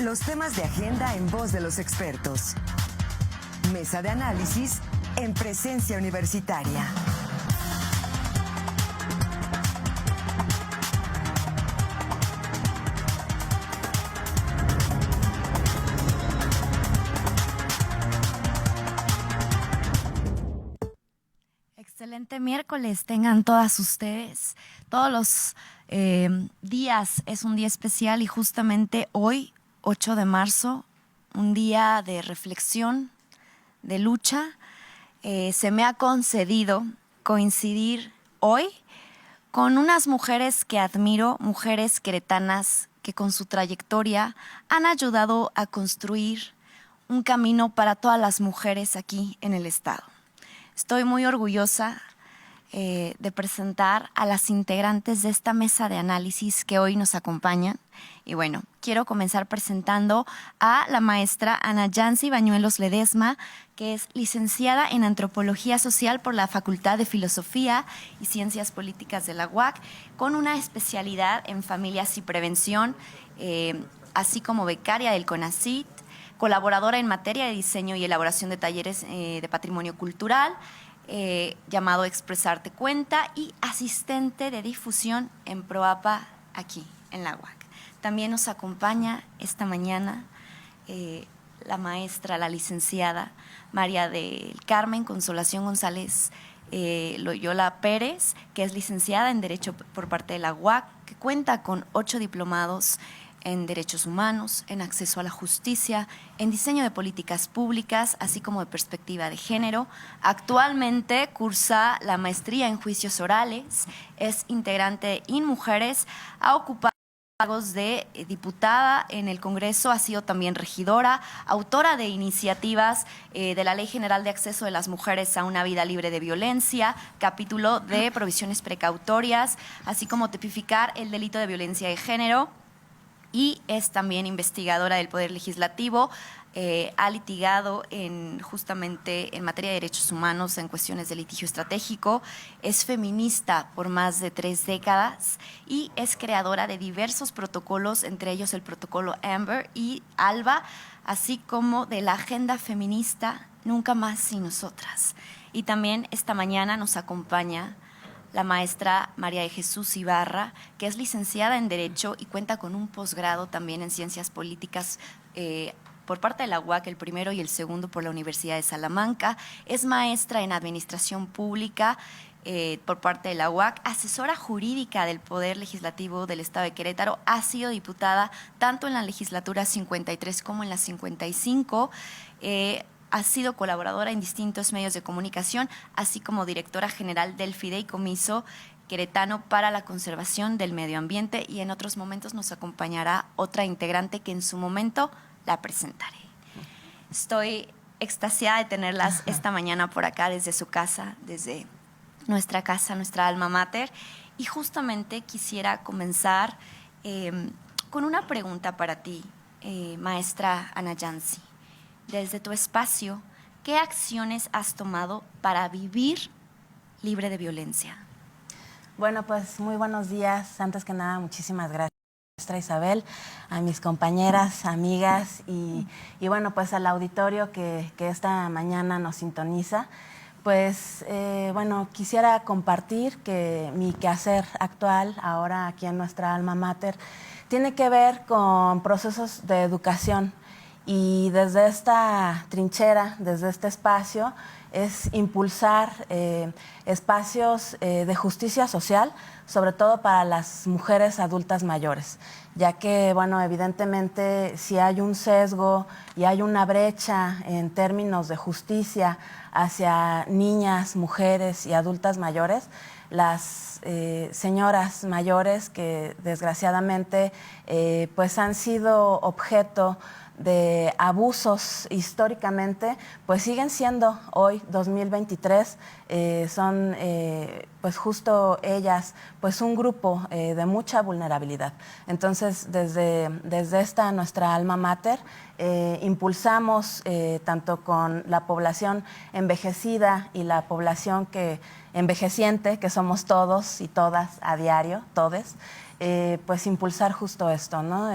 Los temas de agenda en voz de los expertos. Mesa de análisis en presencia universitaria. Excelente miércoles tengan todas ustedes. Todos los días es un día especial y justamente hoy, 8 de marzo, un día de reflexión, de lucha. Se me ha concedido coincidir hoy con unas mujeres que admiro, mujeres queretanas que con su trayectoria han ayudado a construir un camino para todas las mujeres aquí en el estado. Estoy muy orgullosa de presentar a las integrantes de esta mesa de análisis que hoy nos acompañan. Y bueno, quiero comenzar presentando a la maestra Ana Yancy Bañuelos Ledesma, que es licenciada en Antropología Social por la Facultad de Filosofía y Ciencias Políticas de la UAC, con una especialidad en familias y prevención, así como becaria del CONACYT, colaboradora en materia de diseño y elaboración de talleres de patrimonio cultural, llamado Expresarte Cuenta, y asistente de difusión en PROAPA aquí en la UAC. También nos acompaña esta mañana la maestra, la licenciada María del Carmen Consolación González Loyola Pérez, que es licenciada en Derecho por parte de la UAC, que cuenta con 8 diplomados en Derechos Humanos, en Acceso a la Justicia, en Diseño de Políticas Públicas, así como de Perspectiva de Género. Actualmente cursa la maestría en Juicios Orales, es integrante de InMujeres, ha ocupado cargos de diputada en el Congreso, ha sido también regidora, autora de iniciativas de la Ley General de Acceso de las Mujeres a una Vida Libre de Violencia, capítulo de provisiones precautorias, así como tipificar el delito de violencia de género, y es también investigadora del Poder Legislativo. Ha litigado justamente en materia de derechos humanos en cuestiones de litigio estratégico, es feminista por más de 3 décadas y es creadora de diversos protocolos, entre ellos el protocolo Amber y ALBA, así como de la agenda feminista Nunca Más Sin Nosotras. Y también esta mañana nos acompaña la maestra María de Jesús Ibarra, que es licenciada en Derecho y cuenta con un posgrado también en Ciencias Políticas por parte de la UAC, el primero y el segundo por la Universidad de Salamanca. Es maestra en Administración Pública por parte de la UAC, asesora jurídica del Poder Legislativo del Estado de Querétaro, ha sido diputada tanto en la legislatura 53 como en la 55, ha sido colaboradora en distintos medios de comunicación, así como directora general del Fideicomiso Queretano para la Conservación del Medio Ambiente, y en otros momentos nos acompañará otra integrante que en su momento la presentaré. Estoy extasiada de tenerlas esta mañana por acá desde su casa, desde nuestra casa, nuestra alma mater, y justamente quisiera comenzar con una pregunta para ti, maestra Ana Yancy. Desde tu espacio, ¿qué acciones has tomado para vivir libre de violencia? Bueno, pues muy buenos días. Antes que nada, muchísimas gracias, maestra Isabel, a mis compañeras, amigas y bueno, pues al auditorio que esta mañana nos sintoniza. Pues bueno, quisiera compartir que mi quehacer actual, ahora aquí en nuestra alma mater, tiene que ver con procesos de educación. Y desde esta trinchera, desde este espacio, es impulsar espacios de justicia social, sobre todo para las mujeres adultas mayores, ya que, bueno, evidentemente si hay un sesgo y hay una brecha en términos de justicia hacia niñas, mujeres y adultas mayores, las señoras mayores que desgraciadamente pues han sido objeto de abusos históricamente, pues siguen siendo hoy, 2023, son pues justo ellas, pues un grupo de mucha vulnerabilidad. Entonces, desde esta nuestra alma mater, impulsamos tanto con la población envejecida y la población envejeciente, que somos todos, todos y todas a diario, todes, pues impulsar justo esto, ¿no?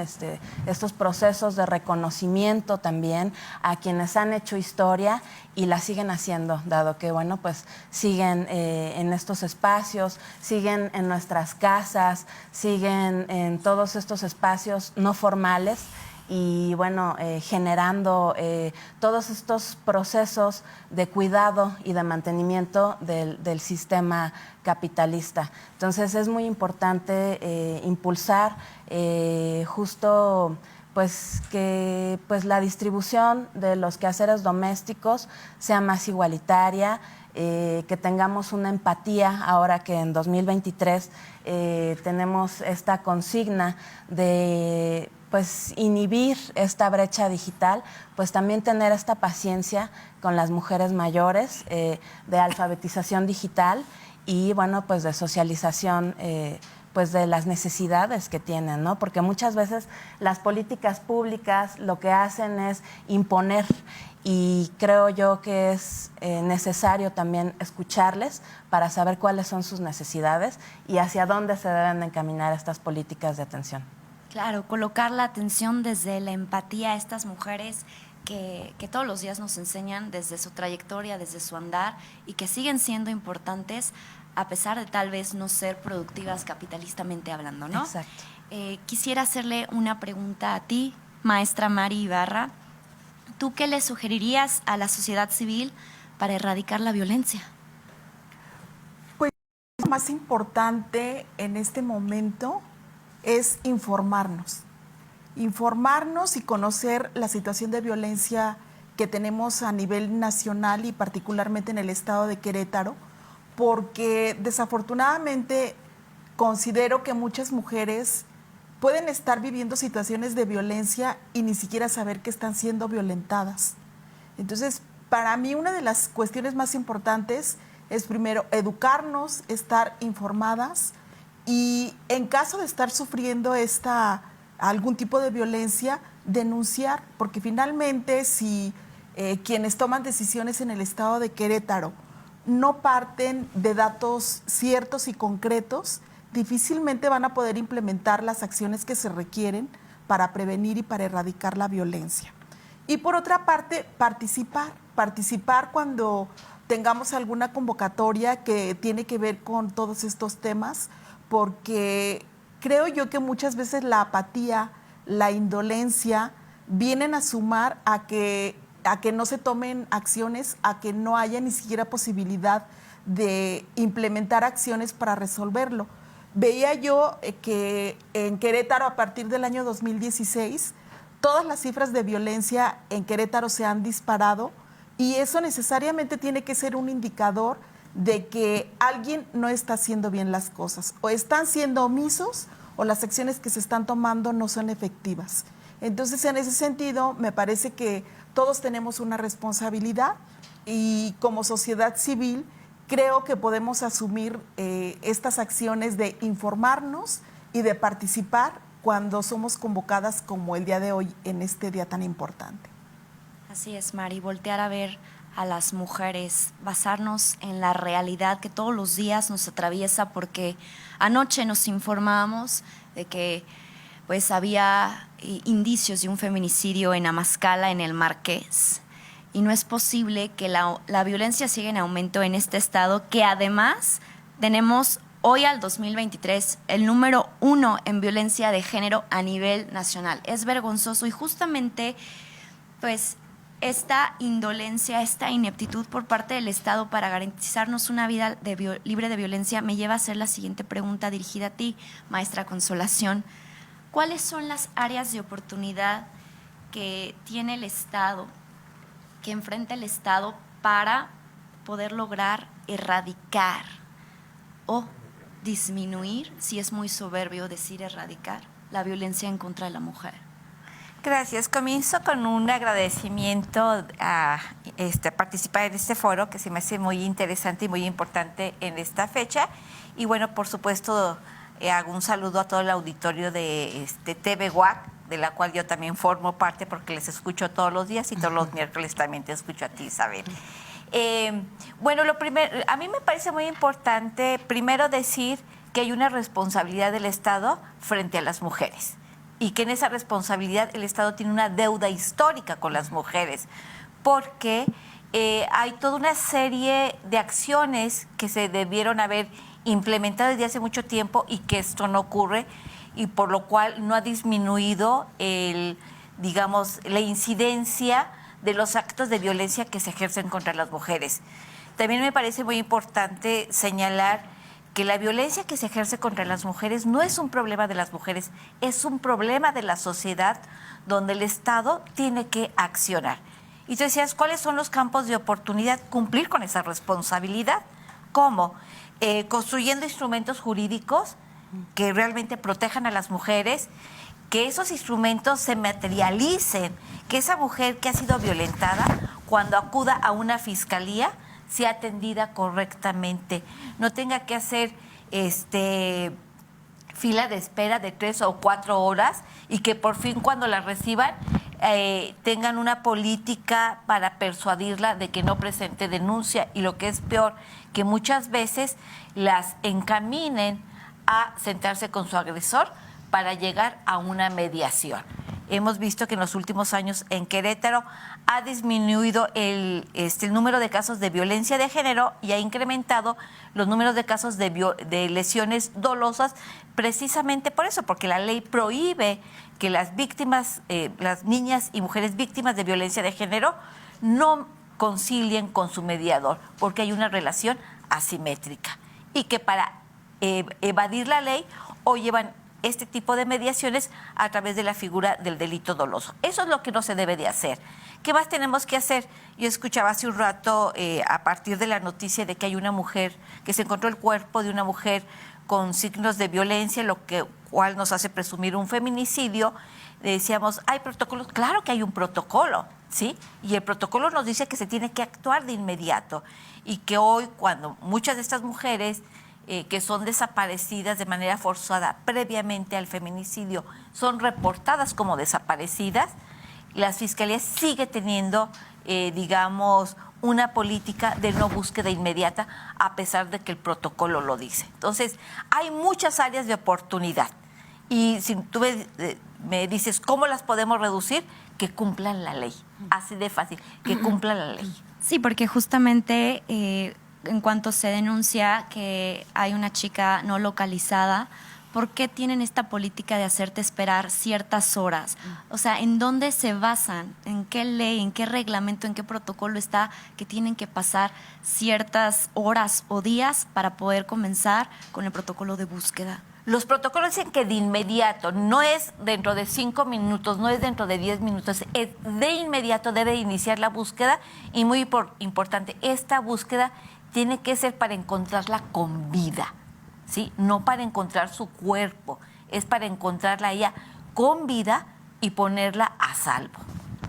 Estos procesos de reconocimiento también a quienes han hecho historia y la siguen haciendo, dado que, bueno, pues siguen en estos espacios, siguen en nuestras casas, siguen en todos estos espacios no formales y, bueno, generando todos estos procesos de cuidado y de mantenimiento del sistema capitalista. Entonces es muy importante impulsar justo pues que pues la distribución de los quehaceres domésticos sea más igualitaria, que tengamos una empatía ahora que en 2023 tenemos esta consigna de pues inhibir esta brecha digital, pues también tener esta paciencia con las mujeres mayores, de alfabetización digital y, bueno, pues de socialización pues de las necesidades que tienen, ¿no? Porque muchas veces las políticas públicas lo que hacen es imponer y creo yo que es necesario también escucharles para saber cuáles son sus necesidades y hacia dónde se deben encaminar estas políticas de atención. Claro, colocar la atención desde la empatía a estas mujeres que todos los días nos enseñan desde su trayectoria, desde su andar y que siguen siendo importantes a pesar de tal vez no ser productivas capitalistamente hablando, ¿no? Exacto. Quisiera hacerle una pregunta a ti, maestra Mari Ibarra. ¿Tú qué le sugerirías a la sociedad civil para erradicar la violencia? Pues lo más importante en este momento es informarnos y conocer la situación de violencia que tenemos a nivel nacional y particularmente en el estado de Querétaro, porque desafortunadamente considero que muchas mujeres pueden estar viviendo situaciones de violencia y ni siquiera saber que están siendo violentadas. Entonces, para mí una de las cuestiones más importantes es primero educarnos, estar informadas y en caso de estar sufriendo algún tipo de violencia, denunciar, porque finalmente si quienes toman decisiones en el estado de Querétaro no parten de datos ciertos y concretos, difícilmente van a poder implementar las acciones que se requieren para prevenir y para erradicar la violencia. Y por otra parte, participar cuando tengamos alguna convocatoria que tiene que ver con todos estos temas, porque creo yo que muchas veces la apatía, la indolencia, vienen a sumar a que no se tomen acciones, a que no haya ni siquiera posibilidad de implementar acciones para resolverlo. Veía yo que en Querétaro, a partir del año 2016, todas las cifras de violencia en Querétaro se han disparado y eso necesariamente tiene que ser un indicador de que alguien no está haciendo bien las cosas, o están siendo omisos o las acciones que se están tomando no son efectivas. Entonces, en ese sentido, me parece que todos tenemos una responsabilidad y como sociedad civil creo que podemos asumir estas acciones de informarnos y de participar cuando somos convocadas como el día de hoy en este día tan importante. Así es, Mari, voltear a ver a las mujeres, basarnos en la realidad que todos los días nos atraviesa, porque anoche nos informábamos de que pues había indicios de un feminicidio en Amazcala, en el Marqués, y no es posible que la violencia siga en aumento en este estado, que además tenemos hoy al 2023 el número 1 en violencia de género a nivel nacional. Es vergonzoso y justamente pues esta indolencia, esta ineptitud por parte del Estado para garantizarnos una vida libre de violencia me lleva a hacer la siguiente pregunta dirigida a ti, maestra Consolación. ¿Cuáles son las áreas de oportunidad que tiene el Estado, que enfrenta el Estado para poder lograr erradicar o disminuir, si es muy soberbio decir erradicar, la violencia en contra de la mujer? Gracias. Comienzo con un agradecimiento a participar en este foro, que se me hace muy interesante y muy importante en esta fecha. Y bueno, por supuesto, hago un saludo a todo el auditorio de TV UAC, de la cual yo también formo parte porque les escucho todos los días y todos los miércoles también te escucho a ti, Isabel. Bueno, lo primero, a mí me parece muy importante primero decir que hay una responsabilidad del Estado frente a las mujeres y que en esa responsabilidad el Estado tiene una deuda histórica con las mujeres, porque hay toda una serie de acciones que se debieron haber implementado desde hace mucho tiempo y que esto no ocurre, y por lo cual no ha disminuido digamos, la incidencia de los actos de violencia que se ejercen contra las mujeres. También me parece muy importante señalar que la violencia que se ejerce contra las mujeres no es un problema de las mujeres, es un problema de la sociedad donde el Estado tiene que accionar. Y tú decías, ¿cuáles son los campos de oportunidad? Cumplir con esa responsabilidad. ¿Cómo? Construyendo instrumentos jurídicos que realmente protejan a las mujeres, que esos instrumentos se materialicen, que esa mujer que ha sido violentada, cuando acuda a una fiscalía, sea atendida correctamente, no tenga que hacer fila de espera de 3 o 4 horas y que por fin cuando la reciban tengan una política para persuadirla de que no presente denuncia, y lo que es peor, que muchas veces las encaminen a sentarse con su agresor para llegar a una mediación. Hemos visto que en los últimos años en Querétaro ha disminuido el número de casos de violencia de género y ha incrementado los números de casos de lesiones dolosas, precisamente por eso, porque la ley prohíbe que las víctimas, las niñas y mujeres víctimas de violencia de género no concilien con su mediador, porque hay una relación asimétrica y que para evadir la ley o llevan este tipo de mediaciones a través de la figura del delito doloso. Eso es lo que no se debe de hacer. ¿Qué más tenemos que hacer? Yo escuchaba hace un rato, a partir de la noticia de que hay una mujer, que se encontró el cuerpo de una mujer con signos de violencia, lo cual nos hace presumir un feminicidio. Decíamos, ¿hay protocolos? Claro que hay un protocolo, ¿sí? Y el protocolo nos dice que se tiene que actuar de inmediato y que hoy, cuando muchas de estas mujeres que son desaparecidas de manera forzada previamente al feminicidio son reportadas como desaparecidas, las fiscalías sigue teniendo, digamos, una política de no búsqueda inmediata, a pesar de que el protocolo lo dice. Entonces, hay muchas áreas de oportunidad. Y si tú me dices, ¿cómo las podemos reducir? Que cumplan la ley. Así de fácil, que cumplan la ley. Sí, porque justamente en cuanto se denuncia que hay una chica no localizada, ¿por qué tienen esta política de hacerte esperar ciertas horas? O sea, ¿en dónde se basan? ¿En qué ley, en qué reglamento, en qué protocolo está que tienen que pasar ciertas horas o días para poder comenzar con el protocolo de búsqueda? Los protocolos dicen que de inmediato, no es dentro de 5 minutos, no es dentro de 10 minutos, es de inmediato debe iniciar la búsqueda, y muy importante, esta búsqueda tiene que ser para encontrarla con vida, ¿sí? No para encontrar su cuerpo, es para encontrarla a ella con vida y ponerla a salvo.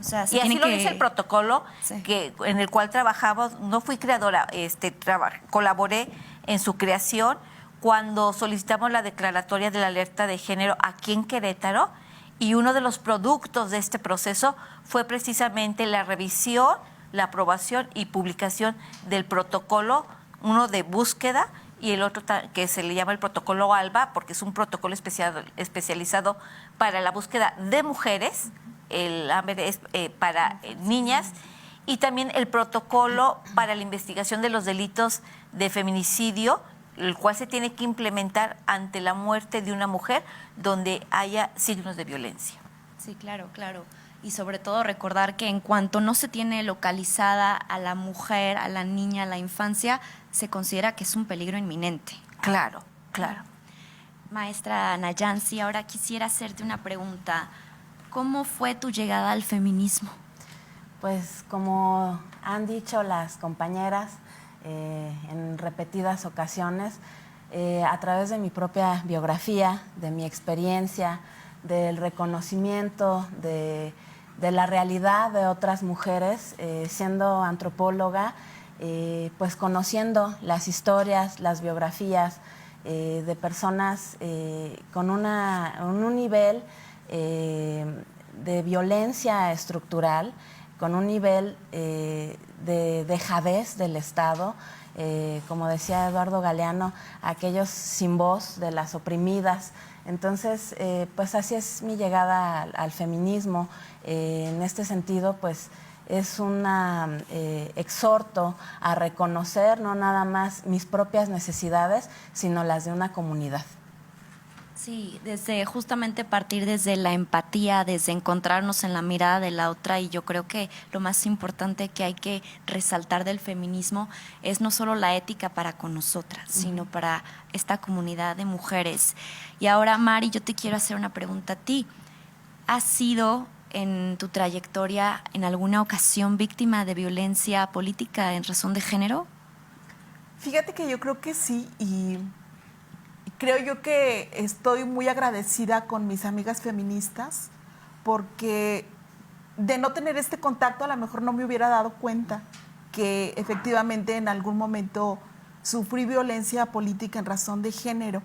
O sea, y así lo dice el protocolo, sí, en el cual trabajamos. No fui creadora, colaboré en su creación cuando solicitamos la declaratoria de la alerta de género aquí en Querétaro, y uno de los productos de este proceso fue precisamente la revisión, la aprobación y publicación del protocolo, uno de búsqueda y el otro que se le llama el protocolo ALBA, porque es un protocolo especializado para la búsqueda de mujeres, el AMBER es para niñas, y también el protocolo para la investigación de los delitos de feminicidio, el cual se tiene que implementar ante la muerte de una mujer donde haya signos de violencia. Sí, claro, claro. Y sobre todo recordar que en cuanto no se tiene localizada a la mujer, a la niña, a la infancia, se considera que es un peligro inminente. Claro, claro. Maestra Nayansi, ahora quisiera hacerte una pregunta. ¿Cómo fue tu llegada al feminismo? Pues como han dicho las compañeras en repetidas ocasiones, a través de mi propia biografía, de mi experiencia, del reconocimiento de la realidad de otras mujeres, siendo antropóloga, pues conociendo las historias, las biografías de personas con un nivel de violencia estructural con un nivel de dejadez del Estado, como decía Eduardo Galeano, aquellos sin voz de las oprimidas. Entonces, pues así es mi llegada al feminismo. En este sentido, pues es un exhorto a reconocer no nada más mis propias necesidades, sino las de una comunidad. Sí, desde justamente partir desde la empatía, desde encontrarnos en la mirada de la otra, y yo creo que lo más importante que hay que resaltar del feminismo es no solo la ética para con nosotras, sino para esta comunidad de mujeres. Y ahora, Mari, yo te quiero hacer una pregunta a ti. ¿Has sido en tu trayectoria en alguna ocasión víctima de violencia política en razón de género? Fíjate que yo creo que sí, y creo yo que estoy muy agradecida con mis amigas feministas, porque de no tener este contacto a lo mejor no me hubiera dado cuenta que efectivamente en algún momento sufrí violencia política en razón de género.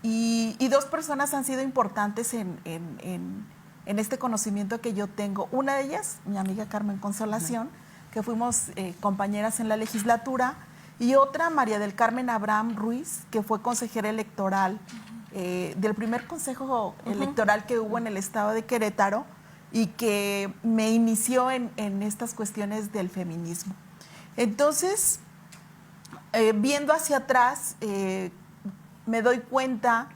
Y dos personas han sido importantes en este conocimiento que yo tengo. Una de ellas, mi amiga Carmen Consolación, que fuimos compañeras en la legislatura, y otra, María del Carmen Abraham Ruiz, que fue consejera electoral del primer consejo electoral que hubo en el estado de Querétaro y que me inició en estas cuestiones del feminismo. Entonces, viendo hacia atrás, me doy cuenta,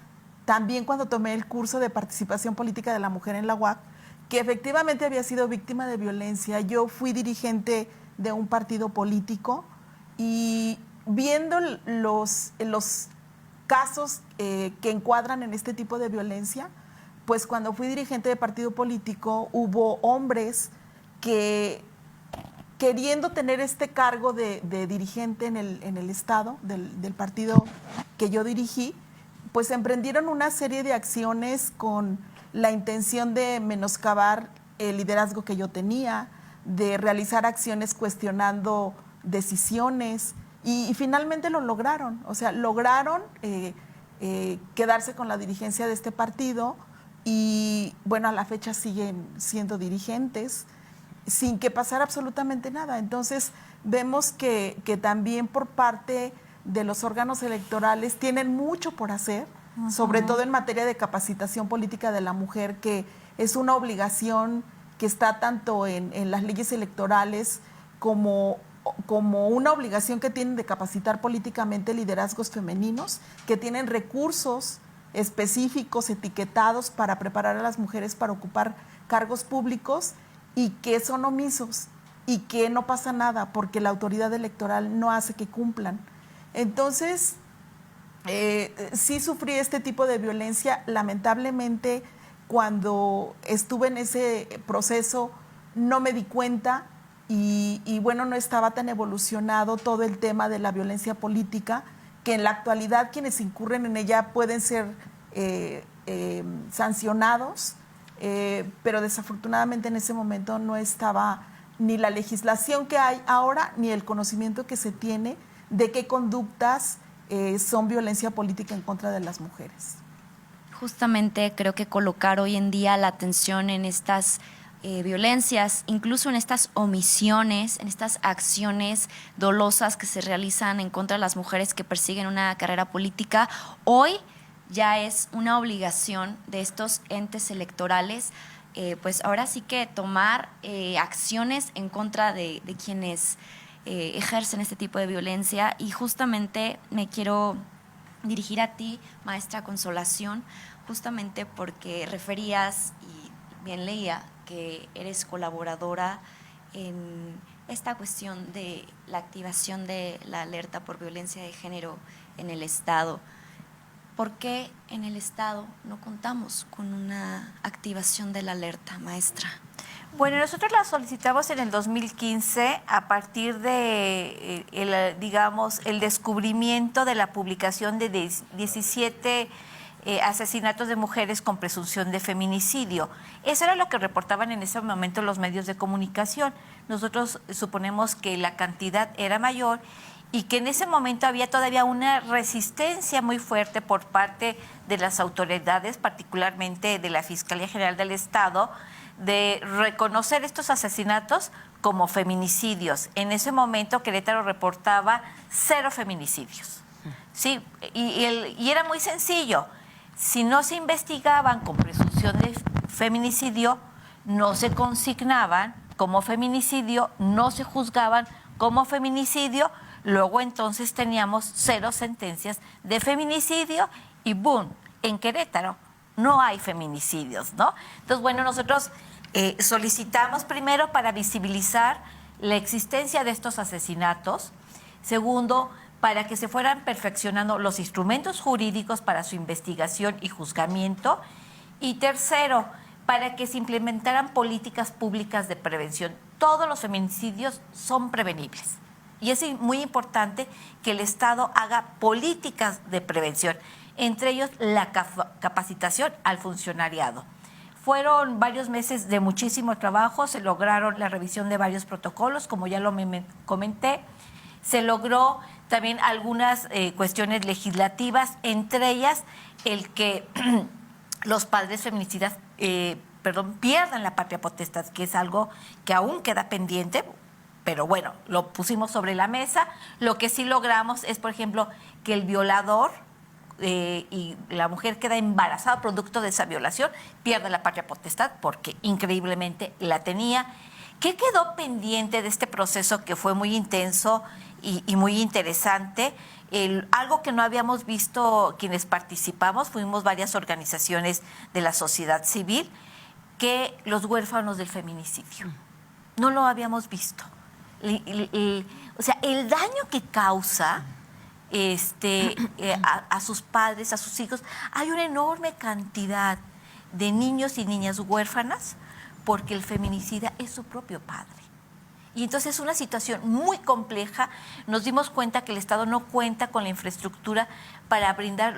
también cuando tomé el curso de participación política de la mujer en la UAC, que efectivamente había sido víctima de violencia. Yo fui dirigente de un partido político, y viendo los casos que encuadran en este tipo de violencia, pues cuando fui dirigente de partido político hubo hombres que, queriendo tener este cargo de dirigente en el Estado, del partido que yo dirigí, pues emprendieron una serie de acciones con la intención de menoscabar el liderazgo que yo tenía, de realizar acciones cuestionando decisiones, y finalmente lo lograron. O sea, lograron quedarse con la dirigencia de este partido, y bueno, a la fecha siguen siendo dirigentes sin que pasara absolutamente nada. Entonces vemos que también por parte de los órganos electorales tienen mucho por hacer, sobre todo en materia de capacitación política de la mujer, que es una obligación que está tanto en las leyes electorales como una obligación que tienen de capacitar políticamente liderazgos femeninos, que tienen recursos específicos, etiquetados para preparar a las mujeres para ocupar cargos públicos, y que son omisos y que no pasa nada porque la autoridad electoral no hace que cumplan. Entonces, sí sufrí este tipo de violencia. Lamentablemente, cuando estuve en ese proceso no me di cuenta, y bueno, no estaba tan evolucionado todo el tema de la violencia política, que en la actualidad quienes incurren en ella pueden ser sancionados, pero desafortunadamente en ese momento no estaba ni la legislación que hay ahora, ni el conocimiento que se tiene de qué conductas son violencia política en contra de las mujeres. Justamente creo que colocar hoy en día la atención en estas violencias, incluso en estas omisiones, en estas acciones dolosas que se realizan en contra de las mujeres que persiguen una carrera política, hoy ya es una obligación de estos entes electorales, pues ahora sí que tomar acciones en contra de quienes ejercen este tipo de violencia. Y justamente me quiero dirigir a ti, maestra Consolación, justamente porque referías, y bien leía, que eres colaboradora en esta cuestión de la activación de la alerta por violencia de género en el Estado. ¿Por qué en el Estado no contamos con una activación de la alerta, maestra? Bueno, nosotros la solicitamos en el 2015 a partir de, el descubrimiento de la publicación de 17 asesinatos de mujeres con presunción de feminicidio. Eso era lo que reportaban en ese momento los medios de comunicación. Nosotros suponemos que la cantidad era mayor y que en ese momento había todavía una resistencia muy fuerte por parte de las autoridades, particularmente de la Fiscalía General del Estado, de reconocer estos asesinatos como feminicidios. En ese momento Querétaro reportaba 0 feminicidios. Sí, y era muy sencillo. Si no se investigaban con presunción de feminicidio, no se consignaban como feminicidio, no se juzgaban como feminicidio. Luego entonces teníamos 0 sentencias de feminicidio y ¡boom! En Querétaro no hay feminicidios, ¿no? Entonces, bueno, nosotros solicitamos primero para visibilizar la existencia de estos asesinatos. Segundo, para que se fueran perfeccionando los instrumentos jurídicos para su investigación y juzgamiento. Y tercero, para que se implementaran políticas públicas de prevención. Todos los feminicidios son prevenibles. Y es muy importante que el Estado haga políticas de prevención, entre ellos la capacitación al funcionariado. Fueron varios meses de muchísimo trabajo, se lograron la revisión de varios protocolos, como ya lo comenté, se logró también algunas cuestiones legislativas, entre ellas el que los padres feminicidas pierdan la patria potestad, que es algo que aún queda pendiente. Pero bueno, lo pusimos sobre la mesa. Lo que sí logramos es, por ejemplo, que el violador y la mujer queda embarazada producto de esa violación, pierda la patria potestad porque increíblemente la tenía. ¿Qué quedó pendiente de este proceso que fue muy intenso y muy interesante? Algo que no habíamos visto quienes participamos, fuimos varias organizaciones de la sociedad civil, que los huérfanos del feminicidio. No lo habíamos visto. O sea, el daño que causa a sus padres, a sus hijos. Hay una enorme cantidad de niños y niñas huérfanas porque el feminicida es su propio padre. Y entonces es una situación muy compleja. Nos dimos cuenta que el Estado no cuenta con la infraestructura para brindar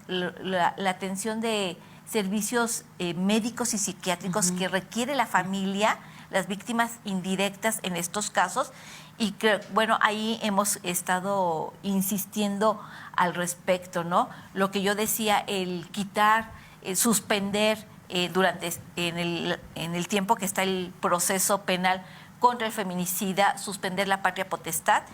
la atención de servicios médicos y psiquiátricos que requiere la familia, las víctimas indirectas en estos casos, y que, bueno, ahí hemos estado insistiendo al respecto, ¿no? Lo que yo decía, el quitar, suspender en el tiempo que está el proceso penal contra el feminicida, suspender la patria potestad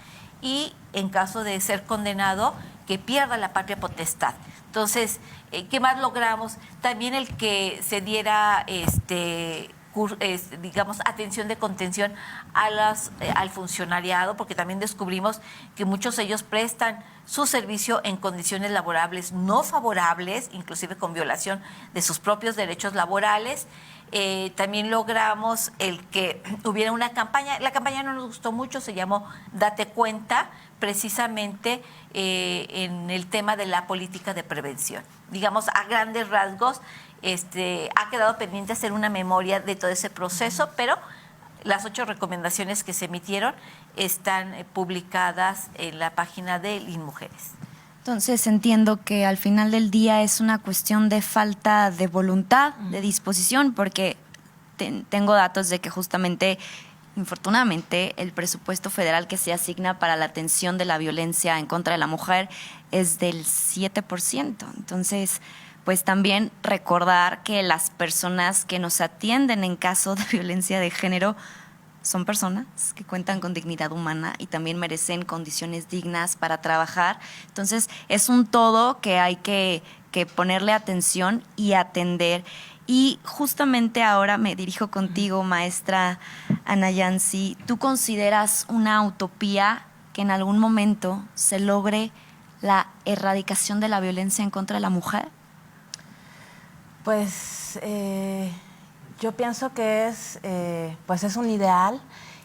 y, en caso de ser condenado, que pierda la patria potestad. Entonces, ¿qué más logramos? También el que se diera digamos, atención de contención al funcionariado, porque también descubrimos que muchos de ellos prestan su servicio en condiciones laborables no favorables, inclusive con violación de sus propios derechos laborales. También logramos el que hubiera una campaña. La campaña no nos gustó mucho, se llamó Date Cuenta, precisamente en el tema de la política de prevención. Digamos, a grandes rasgos, ha quedado pendiente hacer una memoria de todo ese proceso, pero las 8 recomendaciones que se emitieron están publicadas en la página de Linmujeres. Entonces entiendo que al final del día es una cuestión de falta de voluntad, de disposición, porque tengo datos de que justamente, infortunadamente, el presupuesto federal que se asigna para la atención de la violencia en contra de la mujer es del 7%. Entonces, pues también recordar que las personas que nos atienden en caso de violencia de género son personas que cuentan con dignidad humana y también merecen condiciones dignas para trabajar. Entonces, es un todo que hay que ponerle atención y atender. Y justamente ahora me dirijo contigo, maestra Ana Yancy. ¿Tú consideras una utopía que en algún momento se logre la erradicación de la violencia en contra de la mujer? Pues yo pienso que es un ideal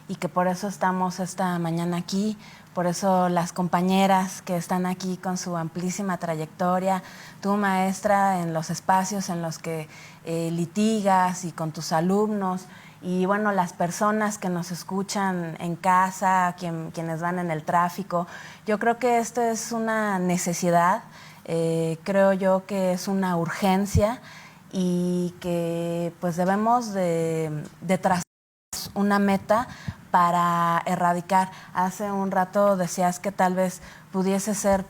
y que por eso estamos esta mañana aquí, por eso las compañeras que están aquí con su amplísima trayectoria, tú, maestra, en los espacios en los que litigas y con tus alumnos, y bueno, las personas que nos escuchan en casa, quienes van en el tráfico. Yo creo que esto es una necesidad, creo yo que es una urgencia, y que pues debemos de trazar una meta para erradicar. Hace un rato decías que tal vez pudiese ser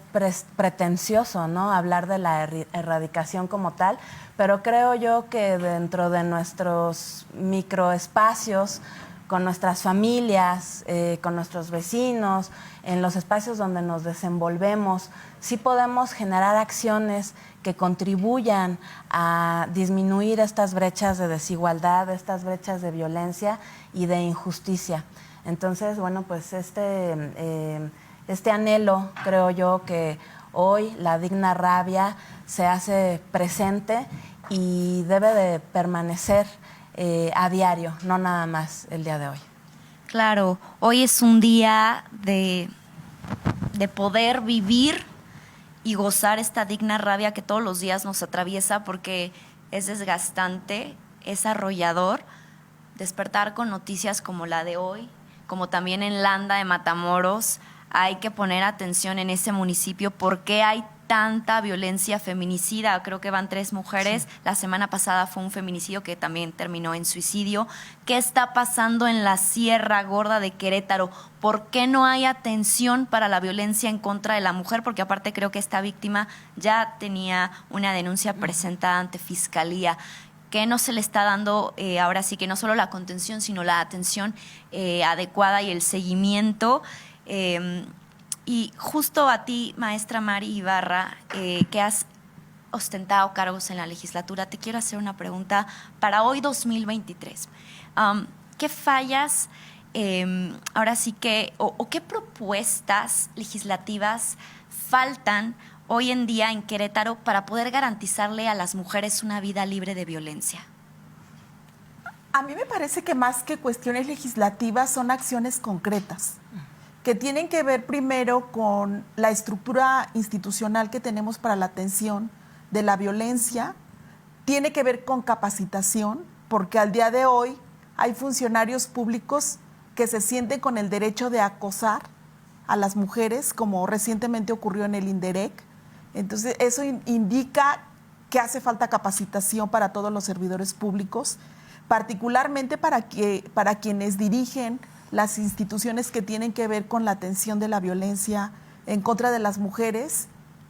pretencioso, ¿no?, hablar de la erradicación como tal, pero creo yo que dentro de nuestros microespacios, con nuestras familias, con nuestros vecinos, en los espacios donde nos desenvolvemos, sí podemos generar acciones que contribuyan a disminuir estas brechas de desigualdad, estas brechas de violencia y de injusticia. Entonces, bueno, pues este anhelo, creo yo, que hoy la Digna Rabia se hace presente y debe de permanecer a diario, no nada más el día de hoy. Claro, hoy es un día de poder vivir y gozar esta digna rabia que todos los días nos atraviesa, porque es desgastante, es arrollador despertar con noticias como la de hoy, como también en Landa de Matamoros. Hay que poner atención en ese municipio porque hay tanta violencia feminicida. Creo que van 3 mujeres. Sí. La semana pasada fue un feminicidio que también terminó en suicidio. ¿Qué está pasando en la Sierra Gorda de Querétaro? ¿Por qué no hay atención para la violencia en contra de la mujer? Porque aparte creo que esta víctima ya tenía una denuncia presentada ante Fiscalía. Que no se le está dando ahora sí que no solo la contención, sino la atención adecuada y el seguimiento. Y justo a ti, maestra Mari Ibarra, que has ostentado cargos en la legislatura, te quiero hacer una pregunta para hoy 2023. ¿Qué fallas, ahora sí que, o qué propuestas legislativas faltan hoy en día en Querétaro para poder garantizarle a las mujeres una vida libre de violencia? A mí me parece que más que cuestiones legislativas son acciones concretas, que tienen que ver primero con la estructura institucional que tenemos para la atención de la violencia, tiene que ver con capacitación, porque al día de hoy hay funcionarios públicos que se sienten con el derecho de acosar a las mujeres, como recientemente ocurrió en el INDEREC. Entonces, eso indica que hace falta capacitación para todos los servidores públicos, particularmente para quienes dirigen las instituciones que tienen que ver con la atención de la violencia en contra de las mujeres,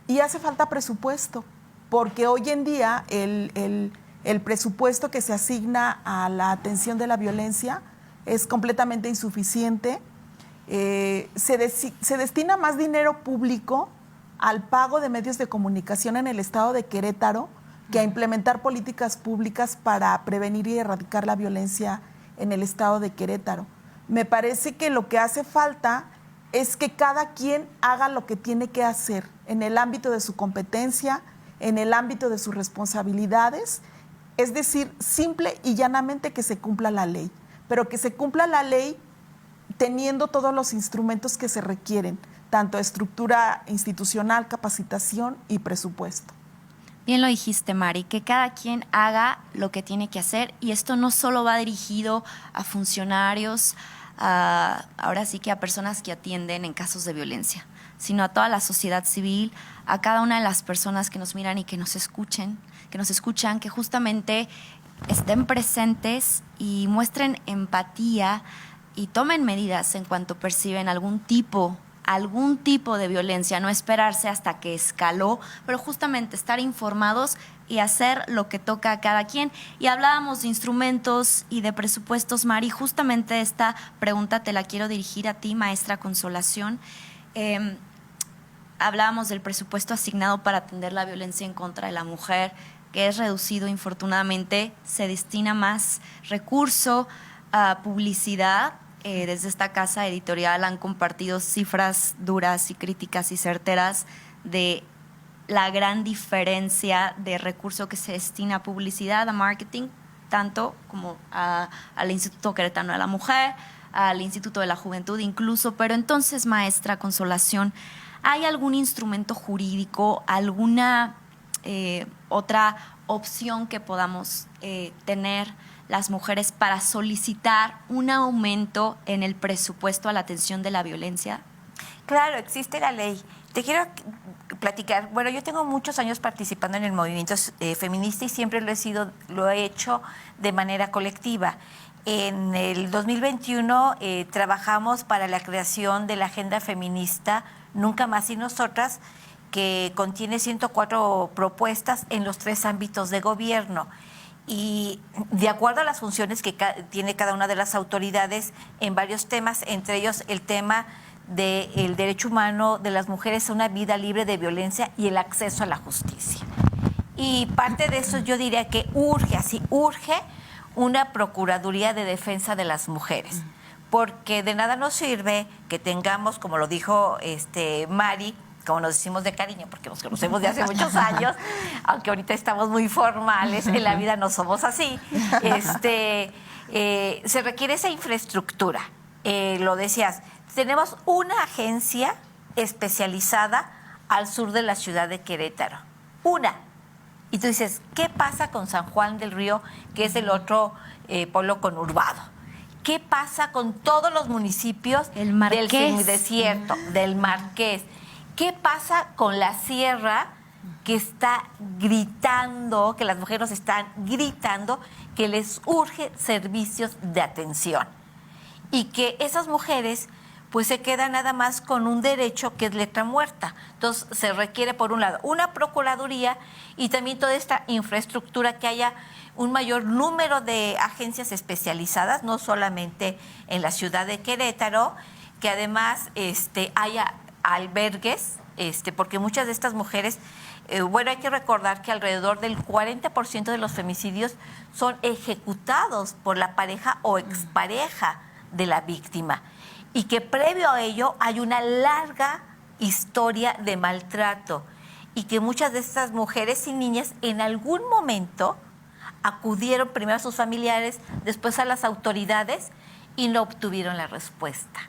y hace falta presupuesto, porque hoy en día el presupuesto que se asigna a la atención de la violencia es completamente insuficiente. Se destina más dinero público al pago de medios de comunicación en el estado de Querétaro que a implementar políticas públicas para prevenir y erradicar la violencia en el estado de Querétaro. Me parece que lo que hace falta es que cada quien haga lo que tiene que hacer en el ámbito de su competencia, en el ámbito de sus responsabilidades, es decir, simple y llanamente que se cumpla la ley, pero que se cumpla la ley teniendo todos los instrumentos que se requieren, tanto estructura institucional, capacitación y presupuesto. Bien lo dijiste, Mari, que cada quien haga lo que tiene que hacer, y esto no solo va dirigido a funcionarios, ahora sí que a personas que atienden en casos de violencia, sino a toda la sociedad civil, a cada una de las personas que nos miran y que nos escuchan, que justamente estén presentes y muestren empatía y tomen medidas en cuanto perciben algún tipo de violencia, no esperarse hasta que escaló, pero justamente estar informados y hacer lo que toca a cada quien. Y hablábamos de instrumentos y de presupuestos, Mari, justamente esta pregunta te la quiero dirigir a ti, maestra Consolación. Hablábamos del presupuesto asignado para atender la violencia en contra de la mujer, que es reducido, infortunadamente, se destina más recurso a publicidad. Desde esta casa editorial han compartido cifras duras y críticas y certeras de la gran diferencia de recurso que se destina a publicidad, a marketing, tanto como al Instituto Queretano de la Mujer, al Instituto de la Juventud incluso. Pero entonces, maestra Consolación, ¿hay algún instrumento jurídico, alguna otra opción que podamos tener las mujeres para solicitar un aumento en el presupuesto a la atención de la violencia? Claro, existe la ley. Te quiero platicar. Bueno, yo tengo muchos años participando en el movimiento feminista y siempre lo he hecho de manera colectiva. En el 2021 trabajamos para la creación de la Agenda Feminista Nunca Más y Nosotras, que contiene 104 propuestas en los 3 ámbitos de gobierno. Y de acuerdo a las funciones que tiene cada una de las autoridades en varios temas, entre ellos el tema del derecho humano de las mujeres a una vida libre de violencia y el acceso a la justicia. Y parte de eso yo diría que urge una Procuraduría de Defensa de las Mujeres, porque de nada nos sirve que tengamos, como lo dijo Mari, como nos decimos de cariño, porque nos conocemos de hace muchos años, aunque ahorita estamos muy formales, en la vida no somos así, se requiere esa infraestructura. Lo decías, tenemos una agencia especializada al sur de la ciudad de Querétaro, y tú dices, ¿qué pasa con San Juan del Río, que es el otro pueblo conurbado? ¿Qué pasa con todos los municipios del desierto, del Marqués? ¿Qué pasa con la sierra que está gritando, que las mujeres están gritando que les urge servicios de atención? Y que esas mujeres pues se quedan nada más con un derecho que es letra muerta. Entonces se requiere, por un lado, una procuraduría y también toda esta infraestructura, que haya un mayor número de agencias especializadas, no solamente en la ciudad de Querétaro, que además haya albergues, porque muchas de estas mujeres, hay que recordar que alrededor del 40% de los femicidios son ejecutados por la pareja o expareja de la víctima, y que previo a ello hay una larga historia de maltrato, y que muchas de estas mujeres y niñas en algún momento acudieron primero a sus familiares, después a las autoridades, y no obtuvieron la respuesta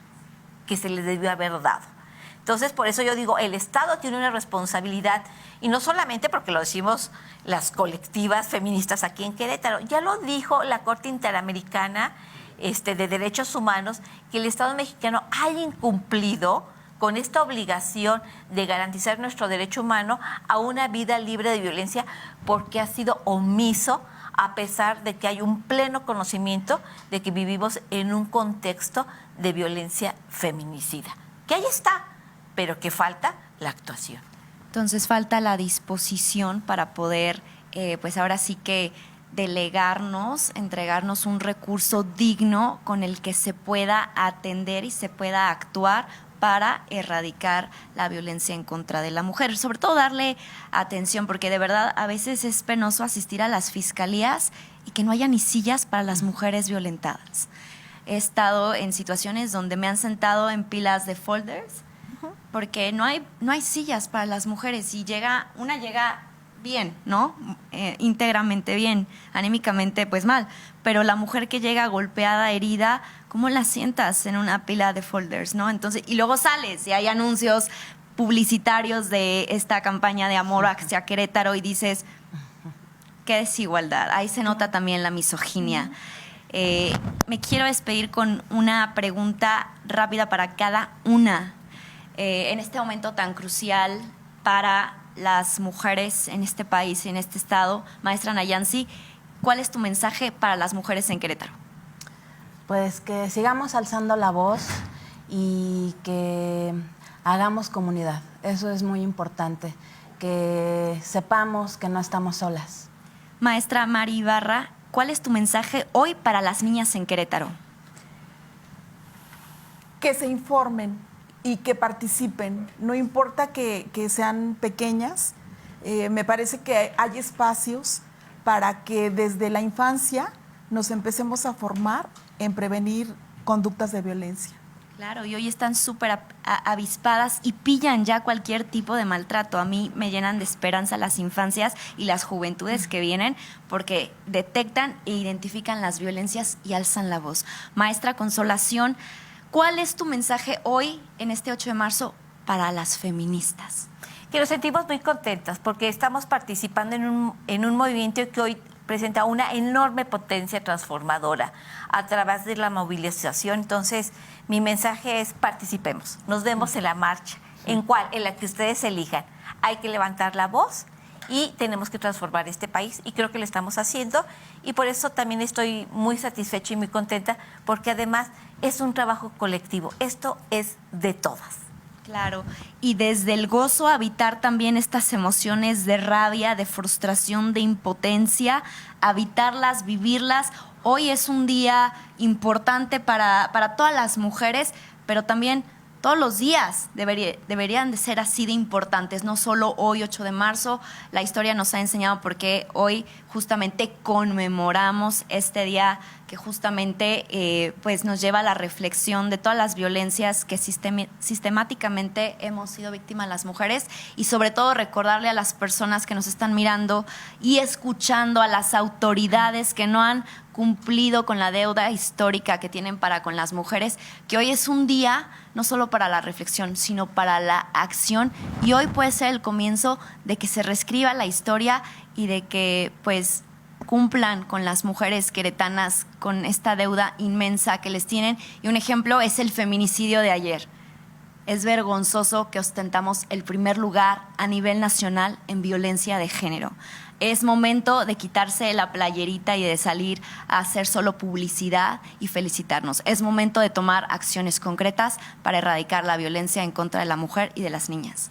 que se les debió haber dado. Entonces, por eso yo digo, el Estado tiene una responsabilidad, y no solamente porque lo decimos las colectivas feministas aquí en Querétaro, ya lo dijo la Corte Interamericana de Derechos Humanos, que el Estado mexicano ha incumplido con esta obligación de garantizar nuestro derecho humano a una vida libre de violencia, porque ha sido omiso, a pesar de que hay un pleno conocimiento de que vivimos en un contexto de violencia feminicida, que ahí está, pero que falta la actuación. Entonces falta la disposición para poder, pues ahora sí que entregarnos un recurso digno con el que se pueda atender y se pueda actuar para erradicar la violencia en contra de la mujer. Sobre todo darle atención, porque de verdad a veces es penoso asistir a las fiscalías y que no haya ni sillas para las mujeres violentadas. He estado en situaciones donde me han sentado en pilas de folders porque no hay sillas para las mujeres, y una llega bien, ¿no? Íntegramente bien, anímicamente pues mal, pero la mujer que llega golpeada, herida, ¿cómo la sientas en una pila de folders, no? Entonces, y luego sales y hay anuncios publicitarios de esta campaña de amor hacia Querétaro y dices, qué desigualdad. Ahí se nota también la misoginia. Me quiero despedir con una pregunta rápida para cada una. En este momento tan crucial para las mujeres en este país y en este estado, maestra Nayansi, ¿cuál es tu mensaje para las mujeres en Querétaro? Pues que sigamos alzando la voz y que hagamos comunidad. Eso es muy importante, que sepamos que no estamos solas. Maestra Mari Ibarra, ¿cuál es tu mensaje hoy para las niñas en Querétaro? Que se informen y que participen, no importa que sean pequeñas, me parece que hay espacios para que desde la infancia nos empecemos a formar en prevenir conductas de violencia. Claro, y hoy están súper avispadas y pillan ya cualquier tipo de maltrato. A mí me llenan de esperanza las infancias y las juventudes que vienen, porque detectan e identifican las violencias y alzan la voz. Maestra Consolación, ¿cuál es tu mensaje hoy, en este 8 de marzo, para las feministas? Que nos sentimos muy contentas porque estamos participando en un movimiento que hoy presenta una enorme potencia transformadora a través de la movilización. Entonces, mi mensaje es: participemos, nos vemos en la marcha, en la que ustedes elijan. Hay que levantar la voz y tenemos que transformar este país y creo que lo estamos haciendo y por eso también estoy muy satisfecha y muy contenta porque además es un trabajo colectivo. Esto es de todas. Claro, y desde el gozo habitar también estas emociones de rabia, de frustración, de impotencia, habitarlas, vivirlas. Hoy es un día importante para todas las mujeres, pero también todos los días deberían de ser así de importantes, no solo hoy, 8 de marzo. La historia nos ha enseñado por qué hoy justamente conmemoramos este día que justamente pues nos lleva a la reflexión de todas las violencias que sistemáticamente hemos sido víctimas las mujeres y sobre todo recordarle a las personas que nos están mirando y escuchando, a las autoridades que no han cumplido con la deuda histórica que tienen para con las mujeres, que hoy es un día no solo para la reflexión, sino para la acción y hoy puede ser el comienzo de que se reescriba la historia y de que pues cumplan con las mujeres queretanas con esta deuda inmensa que les tienen. Y un ejemplo es el feminicidio de ayer. Es vergonzoso que ostentamos el primer lugar a nivel nacional en violencia de género. Es momento de quitarse la playerita y de salir a hacer solo publicidad y felicitarnos. Es momento de tomar acciones concretas para erradicar la violencia en contra de la mujer y de las niñas.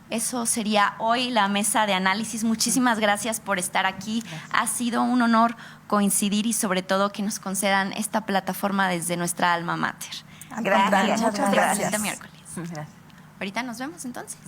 Eso sería hoy la mesa de análisis. Muchísimas gracias por estar aquí. Gracias. Ha sido un honor coincidir y sobre todo que nos concedan esta plataforma desde nuestra alma mater. Gracias. Muchas gracias. Miércoles. Gracias. Ahorita nos vemos entonces.